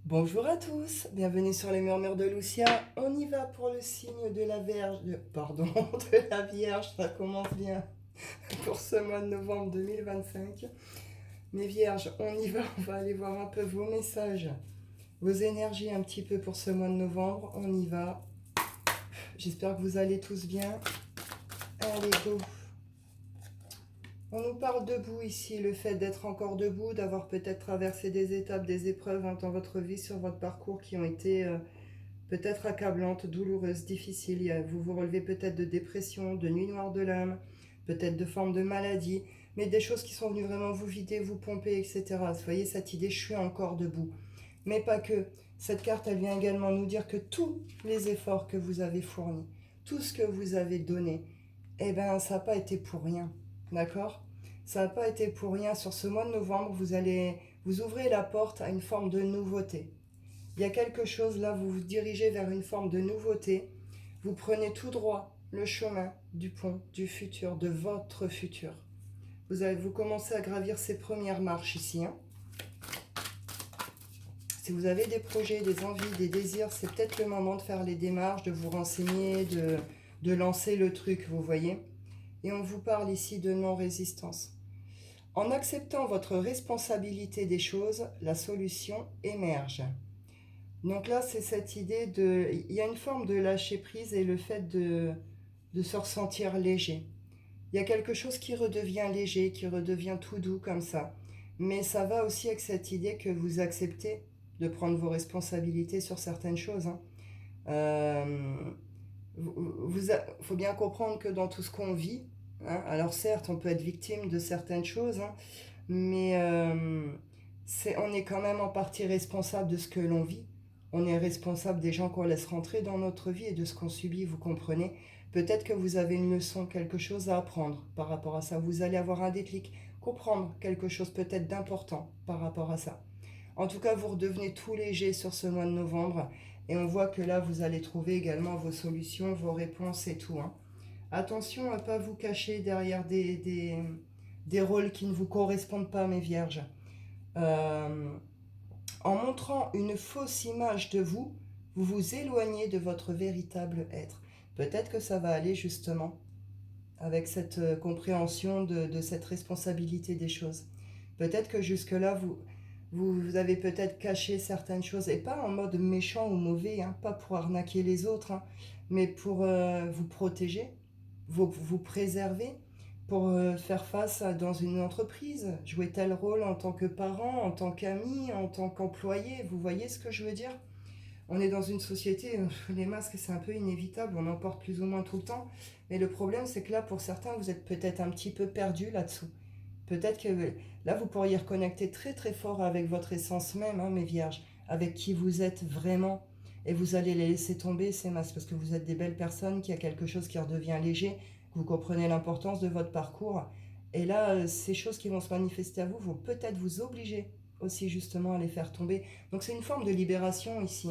Bonjour à tous, bienvenue sur les murmures de Lucia. On y va pour le signe de la Vierge, pardon, de la Vierge, ça commence bien pour ce mois de novembre 2025. Mes Vierges, on va aller voir un peu vos messages, vos énergies un petit peu pour ce mois de novembre. On y va. J'espère que vous allez tous bien. Allez, go. On nous parle debout ici, le fait d'être encore debout, d'avoir peut-être traversé des étapes, des épreuves dans votre vie, sur votre parcours qui ont été peut-être accablantes, douloureuses, difficiles. Vous vous relevez peut-être de dépression, de nuit noire de l'âme, peut-être de formes de maladie, mais des choses qui sont venues vraiment vous vider, vous pomper, etc. Vous voyez cette idée, je suis encore debout. Mais pas que. Cette carte, elle vient également nous dire que tous les efforts que vous avez fournis, tout ce que vous avez donné, eh ben, ça n'a pas été pour rien. D'accord? Ça n'a pas été pour rien. Sur ce mois de novembre, vous ouvrez la porte à une forme de nouveauté. Il y a quelque chose là, vous vous dirigez vers une forme de nouveauté. Vous prenez tout droit le chemin du pont, du futur, de votre futur. Vous commencez à gravir ces premières marches ici. Si vous avez des projets, des envies, des désirs, c'est peut-être le moment de faire les démarches, de vous renseigner, de lancer le truc, vous voyez. Et on vous parle ici de non-résistance. En acceptant votre responsabilité des choses, la solution émerge. Donc là, c'est cette idée de... Il y a une forme de lâcher prise et le fait de se ressentir léger. Il y a quelque chose qui redevient léger, qui redevient tout doux comme ça. Mais ça va aussi avec cette idée que vous acceptez de prendre vos responsabilités sur certaines choses. Euh, faut bien comprendre que dans tout ce qu'on vit, alors certes, on peut être victime de certaines choses, mais on est quand même en partie responsable de ce que l'on vit. On est responsable des gens qu'on laisse rentrer dans notre vie et de ce qu'on subit, vous comprenez. Peut-être que vous avez une leçon, quelque chose à apprendre par rapport à ça. Vous allez avoir un déclic, comprendre quelque chose peut-être d'important par rapport à ça. En tout cas, vous redevenez tout léger sur ce mois de novembre et on voit que là, vous allez trouver également vos solutions, vos réponses et tout. Attention à ne pas vous cacher derrière des rôles qui ne vous correspondent pas, mes vierges. Euh, En montrant une fausse image de vous, vous vous éloignez de votre véritable être. Peut-être que ça va aller justement avec cette compréhension de cette responsabilité des choses. Peut-être que jusque-là, vous avez peut-être caché certaines choses, et pas en mode méchant ou mauvais, pas pour arnaquer les autres, mais pour vous protéger, vous préserver, pour faire face dans une entreprise, jouer tel rôle en tant que parent, en tant qu'ami, en tant qu'employé. Vous voyez ce que je veux dire? On est dans une société, les masques c'est un peu inévitable, on en porte plus ou moins tout le temps, mais le problème c'est que là pour certains vous êtes peut-être un petit peu perdu là-dessous. Peut-être que là vous pourriez reconnecter très très fort avec votre essence même, mes vierges, avec qui vous êtes vraiment, et vous allez les laisser tomber ces masques parce que vous êtes des belles personnes, qu'il y a quelque chose qui redevient léger, que vous comprenez l'importance de votre parcours, et là ces choses qui vont se manifester à vous vont peut-être vous obliger aussi justement à les faire tomber. Donc c'est une forme de libération ici,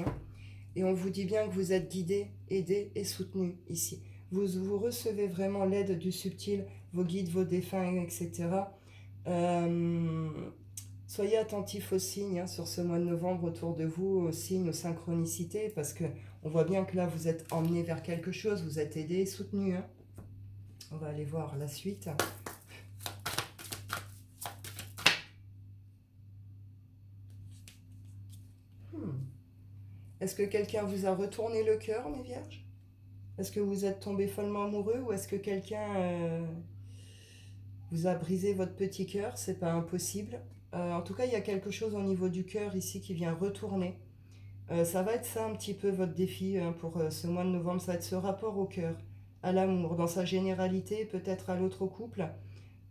et on vous dit bien que vous êtes guidé, aidé et soutenu ici. Vous recevez vraiment l'aide du subtil, vos guides, vos défunts, etc. Euh, Soyez attentifs aux signes sur ce mois de novembre autour de vous, aux signes, aux synchronicités, parce que on voit bien que là vous êtes emmené vers quelque chose, vous êtes aidé et soutenu. On va aller voir la suite. Hmm. Est-ce que quelqu'un vous a retourné le cœur, mes vierges? Est-ce que vous êtes tombé follement amoureux ou est-ce que quelqu'un vous a brisé votre petit cœur? C'est pas impossible. En tout cas, il y a quelque chose au niveau du cœur ici qui vient retourner. Ça va être ça un petit peu votre défi pour ce mois de novembre. Ça va être ce rapport au cœur, à l'amour, dans sa généralité, peut-être à l'autre couple.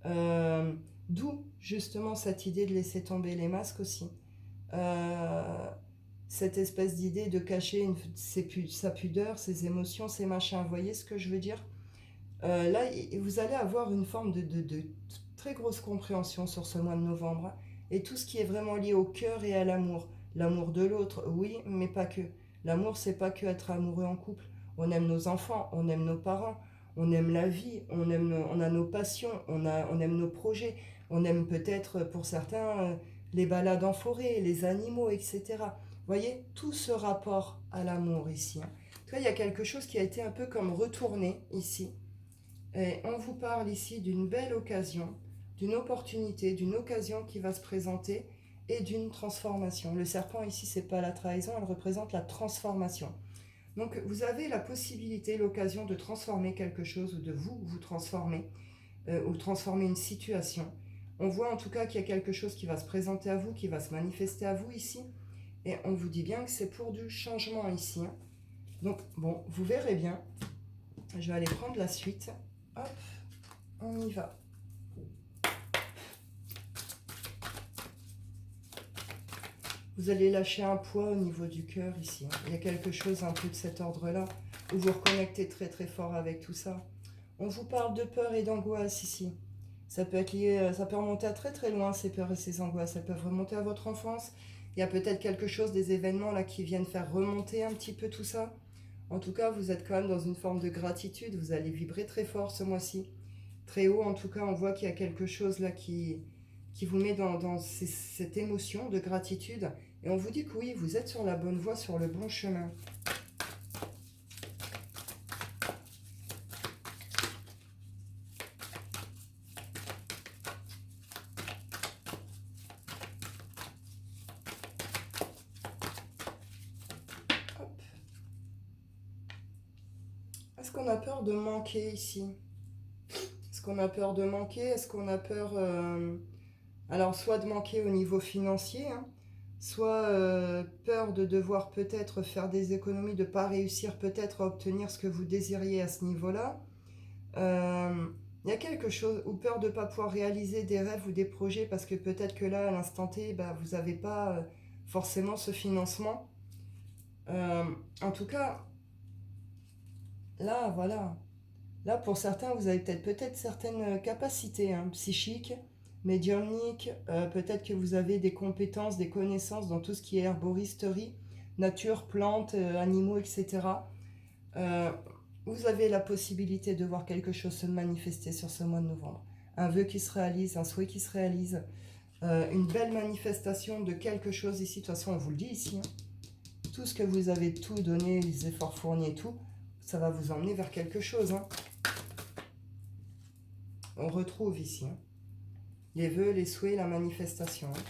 Euh, D'où justement cette idée de laisser tomber les masques aussi. Euh, Cette espèce d'idée de cacher sa pudeur, ses émotions, ses machins. Vous voyez ce que je veux dire? Là, vous allez avoir une forme de très grosse compréhension sur ce mois de novembre. Et tout ce qui est vraiment lié au cœur et à l'amour. L'amour de l'autre, oui, mais pas que. L'amour, c'est pas que être amoureux en couple. On aime nos enfants, on aime nos parents, on aime la vie, on a nos passions, on aime nos projets. On aime peut-être, pour certains, les balades en forêt, les animaux, etc. Voyez, tout ce rapport à l'amour ici. Hein. Tu vois, il y a quelque chose qui a été un peu comme retourné ici. Et on vous parle ici d'une belle occasion, d'une opportunité, d'une occasion qui va se présenter et d'une transformation. Le serpent ici, c'est pas la trahison, elle représente la transformation. Donc vous avez la possibilité, l'occasion de transformer quelque chose ou de vous transformer ou transformer une situation. On voit en tout cas qu'il y a quelque chose qui va se présenter à vous, qui va se manifester à vous ici. Et on vous dit bien que c'est pour du changement ici. Hein. Donc bon, vous verrez bien. Je vais aller prendre la suite. Hop, on y va. Vous allez lâcher un poids au niveau du cœur ici. Hein. Il y a quelque chose un peu de cet ordre-là, où vous reconnectez très très fort avec tout ça. On vous parle de peur et d'angoisse ici. Ça peut être lié, ça peut remonter à très très loin, ces peurs et ces angoisses. Elles peuvent remonter à votre enfance. Il y a peut-être quelque chose, des événements là qui viennent faire remonter un petit peu tout ça. En tout cas, vous êtes quand même dans une forme de gratitude. Vous allez vibrer très fort ce mois-ci. Très haut, en tout cas, on voit qu'il y a quelque chose là qui vous met dans cette émotion de gratitude. Et on vous dit que oui, vous êtes sur la bonne voie, sur le bon chemin. Hop. Est-ce qu'on a peur de manquer ici? Est-ce qu'on a peur de manquer? Est-ce qu'on a peur... alors, soit de manquer au niveau financier, hein, soit peur de devoir peut-être faire des économies, de ne pas réussir peut-être à obtenir ce que vous désiriez à ce niveau-là. Il y a quelque chose, ou peur de ne pas pouvoir réaliser des rêves ou des projets parce que peut-être que là, à l'instant T, bah, vous n'avez pas forcément ce financement. En tout cas, là, voilà. Là, pour certains, vous avez peut-être certaines capacités hein, psychiques, médiumniques, peut-être que vous avez des compétences, des connaissances dans tout ce qui est herboristerie, nature, plantes, animaux, etc. Vous avez la possibilité de voir quelque chose se manifester sur ce mois de novembre. Un vœu qui se réalise, un souhait qui se réalise, une belle manifestation de quelque chose ici. De toute façon, on vous le dit ici. Hein. Tout ce que vous avez tout donné, les efforts fournis et tout, ça va vous emmener vers quelque chose. Hein. On retrouve ici hein, les vœux, les souhaits, la manifestation. Hein.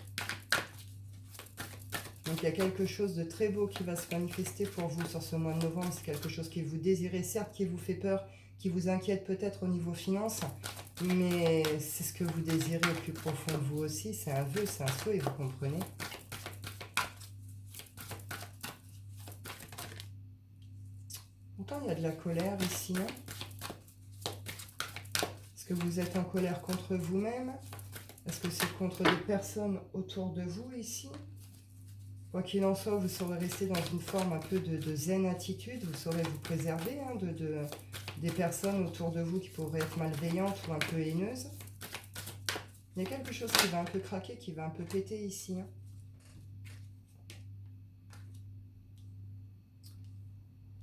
Donc il y a quelque chose de très beau qui va se manifester pour vous sur ce mois de novembre. C'est quelque chose que vous désirez, certes qui vous fait peur, qui vous inquiète peut-être au niveau finance, mais c'est ce que vous désirez au plus profond de vous aussi. C'est un vœu, c'est un souhait, vous comprenez? Pourtant il y a de la colère ici. Hein. Est-ce que vous êtes en colère contre vous-même? Est-ce que c'est contre des personnes autour de vous ici? Quoi qu'il en soit, vous saurez rester dans une forme un peu de zen attitude. Vous saurez vous préserver hein, des personnes autour de vous qui pourraient être malveillantes ou un peu haineuses. Il y a quelque chose qui va un peu craquer, qui va un peu péter ici. Hein.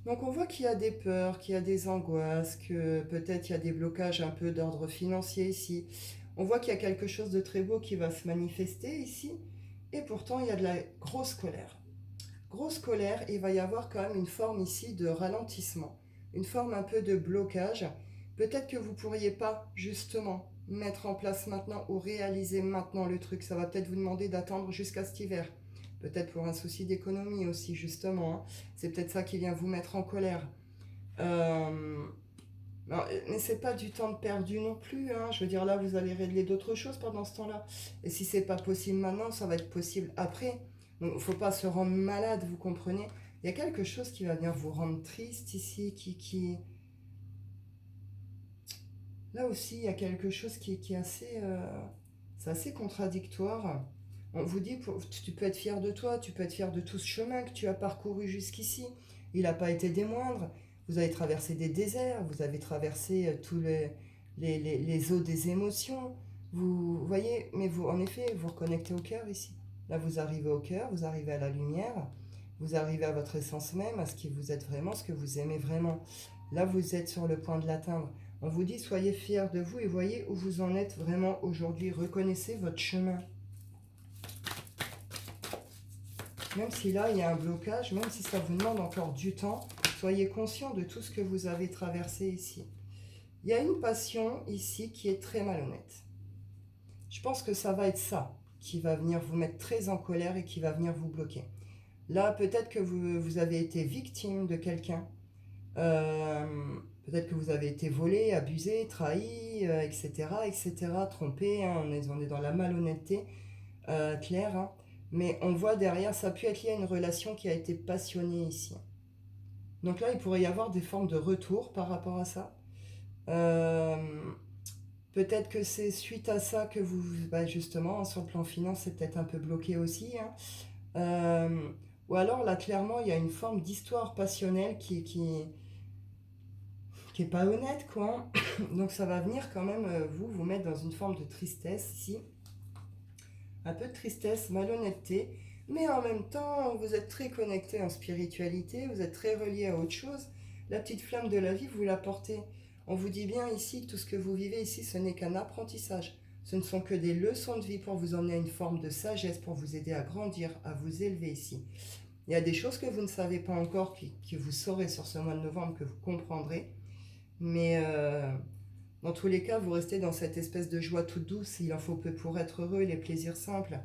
Donc on voit qu'il y a des peurs, qu'il y a des angoisses, que peut-être il y a des blocages un peu d'ordre financier ici. On voit qu'il y a quelque chose de très beau qui va se manifester ici. Et pourtant, il y a de la grosse colère. Grosse colère, il va y avoir quand même une forme ici de ralentissement. Une forme un peu de blocage. Peut-être que vous ne pourriez pas justement mettre en place maintenant ou réaliser maintenant le truc. Ça va peut-être vous demander d'attendre jusqu'à cet hiver. Peut-être pour un souci d'économie aussi, justement. Hein. C'est peut-être ça qui vient vous mettre en colère. Mais c'est pas du temps de perdu non plus. Hein. Je veux dire, là, vous allez régler d'autres choses pendant ce temps-là. Et si c'est pas possible maintenant, ça va être possible après. Donc, il ne faut pas se rendre malade, vous comprenez? Il y a quelque chose qui va venir vous rendre triste ici, Là aussi, il y a quelque chose qui est assez... c'est assez contradictoire. On vous dit, tu peux être fier de toi, tu peux être fier de tout ce chemin que tu as parcouru jusqu'ici. Il n'a pas été des moindres. Vous avez traversé des déserts, vous avez traversé tous les eaux des émotions. Vous voyez, mais vous, en effet, vous reconnectez au cœur ici. Là, vous arrivez au cœur, vous arrivez à la lumière, vous arrivez à votre essence même, à ce qui vous êtes vraiment, ce que vous aimez vraiment. Là, vous êtes sur le point de l'atteindre. On vous dit, soyez fiers de vous et voyez où vous en êtes vraiment aujourd'hui. Reconnaissez votre chemin. Même si là, il y a un blocage, même si ça vous demande encore du temps, soyez conscient de tout ce que vous avez traversé ici. Il y a une passion ici qui est très malhonnête. Je pense que ça va être ça qui va venir vous mettre très en colère et qui va venir vous bloquer. Là, peut-être que vous avez été victime de quelqu'un. Peut-être que vous avez été volé, abusé, trahi, etc., etc., trompé. Hein, on est dans la malhonnêteté claire. Hein, mais on voit derrière, ça a pu être lié à une relation qui a été passionnée ici. Donc là, il pourrait y avoir des formes de retour par rapport à ça. Euh, Peut-être que c'est suite à ça que vous, bah justement, sur le plan finance, c'est peut-être un peu bloqué aussi. Hein. Euh, ou alors là, clairement, il y a une forme d'histoire passionnelle qui est pas honnête, quoi. Donc ça va venir quand même vous mettre dans une forme de tristesse ici. Un peu de tristesse, malhonnêteté. Mais en même temps, vous êtes très connecté en spiritualité, vous êtes très relié à autre chose. La petite flamme de la vie, vous la portez. On vous dit bien ici que tout ce que vous vivez ici, ce n'est qu'un apprentissage. Ce ne sont que des leçons de vie pour vous emmener à une forme de sagesse, pour vous aider à grandir, à vous élever ici. Il y a des choses que vous ne savez pas encore, que vous saurez sur ce mois de novembre, que vous comprendrez. Mais dans tous les cas, vous restez dans cette espèce de joie toute douce. Il en faut peu pour être heureux, les plaisirs simples.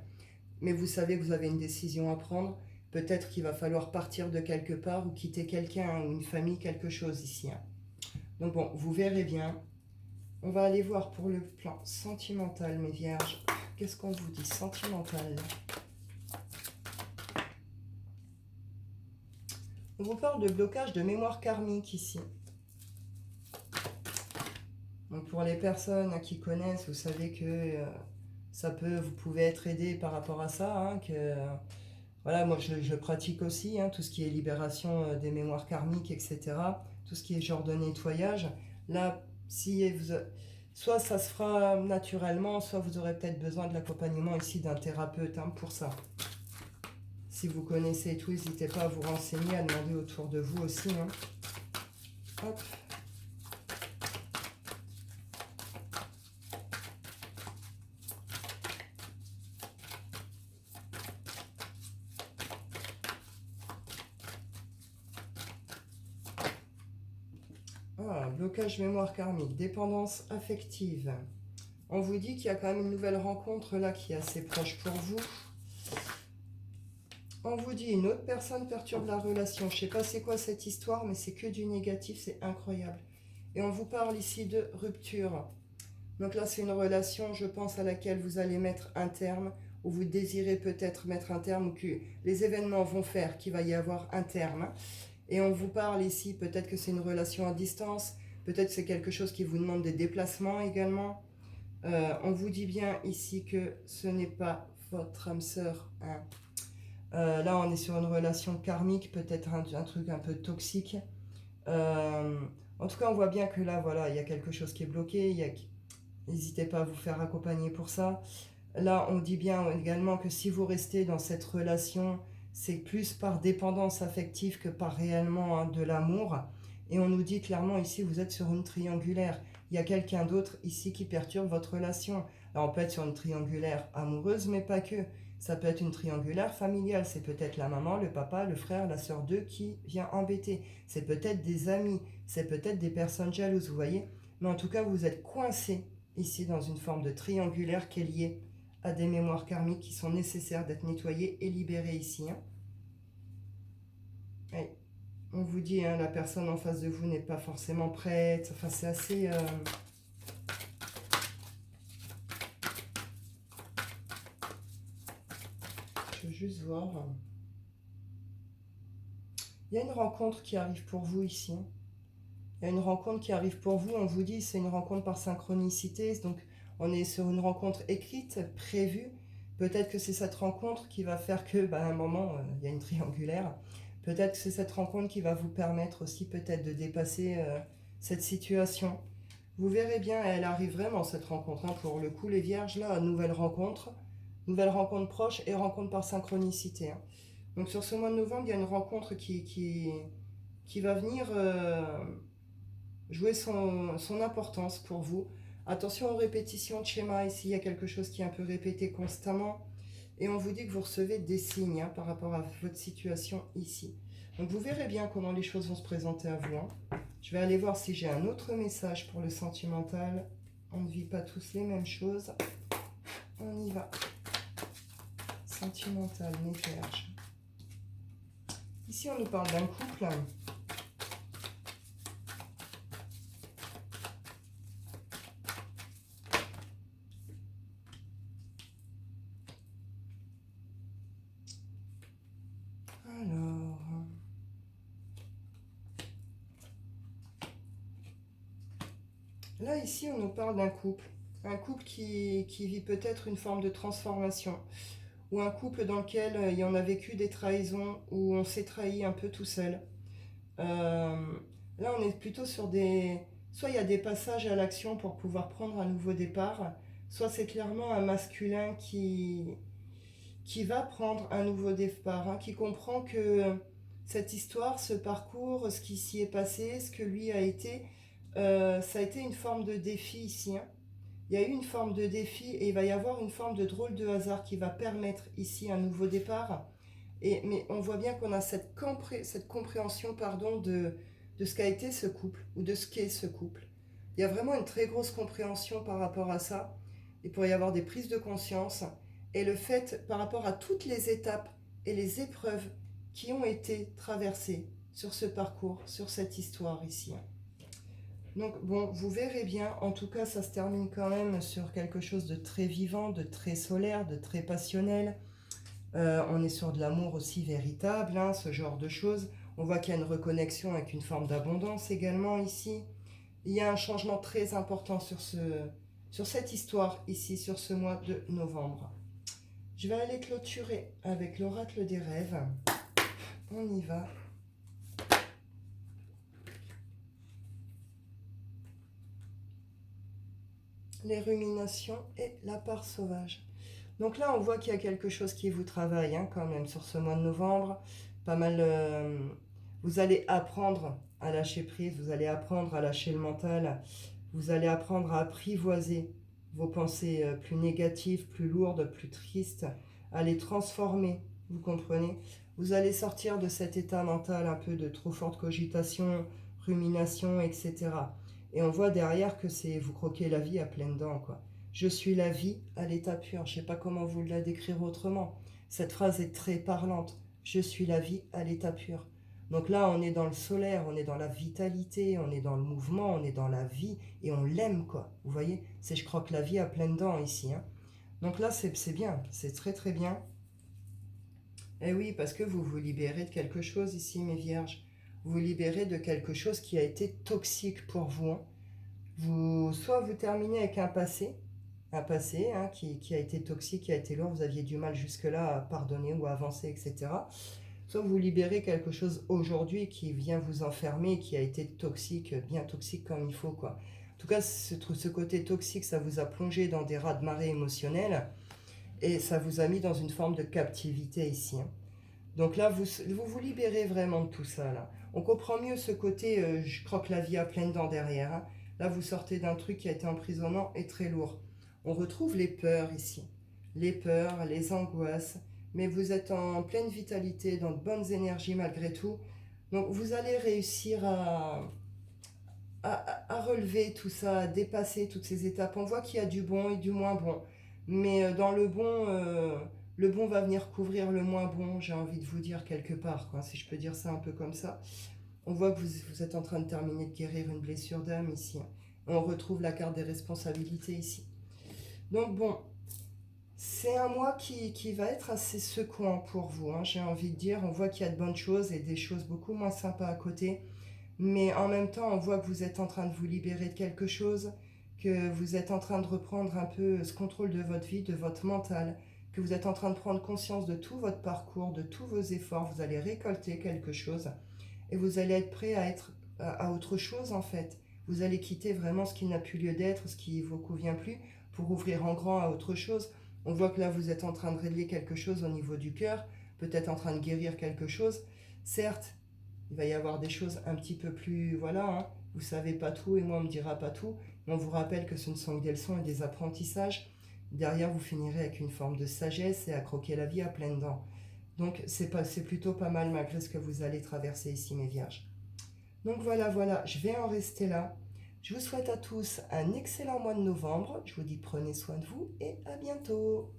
Mais vous savez que vous avez une décision à prendre. Peut-être qu'il va falloir partir de quelque part ou quitter quelqu'un hein, ou une famille, quelque chose ici. Hein. Donc bon, vous verrez bien. On va aller voir pour le plan sentimental, mes vierges. Qu'est-ce qu'on vous dit sentimental? On vous parle de blocage de mémoire karmique ici. Donc pour les personnes qui connaissent, vous savez que vous pouvez être aidé par rapport à ça. Hein, voilà, moi je pratique aussi hein, tout ce qui est libération des mémoires karmiques, etc. Tout ce qui est genre de nettoyage. Là, si vous, soit ça se fera naturellement, soit vous aurez peut-être besoin de l'accompagnement ici d'un thérapeute hein, pour ça. Si vous connaissez tout, n'hésitez pas à vous renseigner, à demander autour de vous aussi. Hein. Hop. Ah, blocage mémoire karmique, dépendance affective. On vous dit qu'il y a quand même une nouvelle rencontre là qui est assez proche pour vous. On vous dit une autre personne perturbe la relation. Je ne sais pas c'est quoi cette histoire, mais c'est que du négatif, c'est incroyable. Et on vous parle ici de rupture. Donc là, c'est une relation, je pense, à laquelle vous allez mettre un terme, ou vous désirez peut-être mettre un terme, ou que les événements vont faire qu'il va y avoir un terme. Et on vous parle ici, peut-être que c'est une relation à distance, peut-être que c'est quelque chose qui vous demande des déplacements également. On vous dit bien ici que ce n'est pas votre âme sœur. Hein. Là, on est sur une relation karmique, peut-être un truc un peu toxique. En tout cas, on voit bien que là, voilà, il y a quelque chose qui est bloqué. N'hésitez pas à vous faire accompagner pour ça. Là, on dit bien également que si vous restez dans cette relation, c'est plus par dépendance affective que par réellement hein, de l'amour. Et on nous dit clairement ici, vous êtes sur une triangulaire. Il y a quelqu'un d'autre ici qui perturbe votre relation. Alors, on peut être sur une triangulaire amoureuse, mais pas que. Ça peut être une triangulaire familiale. C'est peut-être la maman, le papa, le frère, la sœur d'eux qui vient embêter. C'est peut-être des amis. C'est peut-être des personnes jalouses, vous voyez. Mais en tout cas, vous êtes coincé ici dans une forme de triangulaire qui est liée à des mémoires karmiques qui sont nécessaires d'être nettoyées et libérées ici. Hein. Oui. On vous dit, hein, la personne en face de vous n'est pas forcément prête. Enfin, c'est assez... Je veux juste voir. Il y a une rencontre qui arrive pour vous ici. Il y a une rencontre qui arrive pour vous. On vous dit, c'est une rencontre par synchronicité. Donc, on est sur une rencontre écrite, prévue. Peut-être que c'est cette rencontre qui va faire que, à un moment, il y a une triangulaire. Peut-être que c'est cette rencontre qui va vous permettre aussi peut-être de dépasser cette situation. Vous verrez bien, elle arrive vraiment cette rencontre. Hein. Pour le coup, les vierges, là, nouvelle rencontre proche et rencontre par synchronicité. Hein. Donc sur ce mois de novembre, il y a une rencontre qui va venir jouer son importance pour vous. Attention aux répétitions de schéma, ici il y a quelque chose qui est un peu répété constamment. Et on vous dit que vous recevez des signes hein, par rapport à votre situation ici. Donc vous verrez bien comment les choses vont se présenter à vous. Hein. Je vais aller voir si j'ai un autre message pour le sentimental. On ne vit pas tous les mêmes choses. On y va. Sentimental, mes vierges. Ici, on nous parle d'un couple. Alors... Là, ici, on nous parle d'un couple. Un couple qui vit peut-être une forme de transformation. Ou un couple dans lequel il y en a vécu des trahisons, où on s'est trahi un peu tout seul. Là, on est plutôt sur des... Soit il y a des passages à l'action pour pouvoir prendre un nouveau départ, soit c'est clairement un masculin qui va prendre un nouveau départ, hein, qui comprend que cette histoire, ce parcours, ce qui s'y est passé, ce que lui a été, ça a été une forme de défi ici. Hein. Il y a eu une forme de défi et il va y avoir une forme de drôle de hasard qui va permettre ici un nouveau départ. Mais on voit bien qu'on a cette compréhension pardon, de ce qu'a été ce couple ou de ce qu'est ce couple. Il y a vraiment une très grosse compréhension par rapport à ça. Il pourrait y avoir des prises de conscience et le fait par rapport à toutes les étapes et les épreuves qui ont été traversées sur ce parcours, sur cette histoire ici. Donc bon, vous verrez bien, en tout cas ça se termine quand même sur quelque chose de très vivant, de très solaire, de très passionnel. On est sur de l'amour aussi véritable, hein, ce genre de choses. On voit qu'il y a une reconnexion avec une forme d'abondance également ici. Il y a un changement très important sur cette histoire ici, sur ce mois de novembre. Je vais aller clôturer avec l'oracle des rêves. On y va. Les ruminations et la part sauvage. Donc là, on voit qu'il y a quelque chose qui vous travaille hein, quand même sur ce mois de novembre. Pas mal... vous allez apprendre à lâcher prise, vous allez apprendre à lâcher le mental, vous allez apprendre à apprivoiser vos pensées plus négatives, plus lourdes, plus tristes, à les transformer, vous comprenez? Vous allez sortir de cet état mental un peu de trop forte cogitation, rumination, etc. Et on voit derrière que c'est vous croquez la vie à pleines dents, quoi. Je suis la vie à l'état pur. Je ne sais pas comment vous la décrire autrement. Cette phrase est très parlante. Je suis la vie à l'état pur. Donc là, on est dans le solaire, on est dans la vitalité, on est dans le mouvement, on est dans la vie et on l'aime, quoi. Vous voyez, c'est je croque la vie à pleines dents ici. Hein. Donc là, c'est bien, c'est très très bien. Et oui, parce que vous vous libérez de quelque chose ici, mes vierges. Vous vous libérez de quelque chose qui a été toxique pour vous. Hein. Soit vous terminez avec un passé hein, qui a été toxique, qui a été lourd, vous aviez du mal jusque-là à pardonner ou à avancer, etc. Soit vous libérez quelque chose aujourd'hui qui vient vous enfermer, qui a été toxique, bien toxique comme il faut, quoi. En tout cas, ce côté toxique, ça vous a plongé dans des raz-de-marée émotionnels et ça vous a mis dans une forme de captivité ici. Hein. Donc là, vous libérez vraiment de tout ça, là. On comprend mieux ce côté je croque la vie à pleines dents derrière. Hein. Là, vous sortez d'un truc qui a été emprisonnant et très lourd. On retrouve les peurs ici. Les peurs, les angoisses. Mais vous êtes en pleine vitalité, dans de bonnes énergies malgré tout. Donc vous allez réussir à relever tout ça, à dépasser toutes ces étapes. On voit qu'il y a du bon et du moins bon. Mais dans le bon va venir couvrir le moins bon, j'ai envie de vous dire quelque part, quoi, si je peux dire ça un peu comme ça. On voit que vous êtes en train de terminer de guérir une blessure d'âme ici. Hein. On retrouve la carte des responsabilités ici. Donc bon, c'est un mois qui va être assez secouant pour vous, hein, j'ai envie de dire. On voit qu'il y a de bonnes choses et des choses beaucoup moins sympas à côté. Mais en même temps, on voit que vous êtes en train de vous libérer de quelque chose, que vous êtes en train de reprendre un peu ce contrôle de votre vie, de votre mental, que vous êtes en train de prendre conscience de tout votre parcours, de tous vos efforts. Vous allez récolter quelque chose et vous allez être prêt à être à autre chose en fait. Vous allez quitter vraiment ce qui n'a plus lieu d'être, ce qui ne vous convient plus, pour ouvrir en grand à autre chose. On voit que là, vous êtes en train de régler quelque chose au niveau du cœur, peut-être en train de guérir quelque chose. Certes, il va y avoir des choses un petit peu plus... Voilà, hein, vous savez pas tout et moi on me dira pas tout. Mais on vous rappelle que ce ne sont que des leçons et des apprentissages. derrière, vous finirez avec une forme de sagesse et à croquer la vie à pleines dents. Donc, c'est plutôt pas mal malgré ce que vous allez traverser ici, mes vierges. Donc voilà, je vais en rester là. Je vous souhaite à tous un excellent mois de novembre. Je vous dis prenez soin de vous et à bientôt.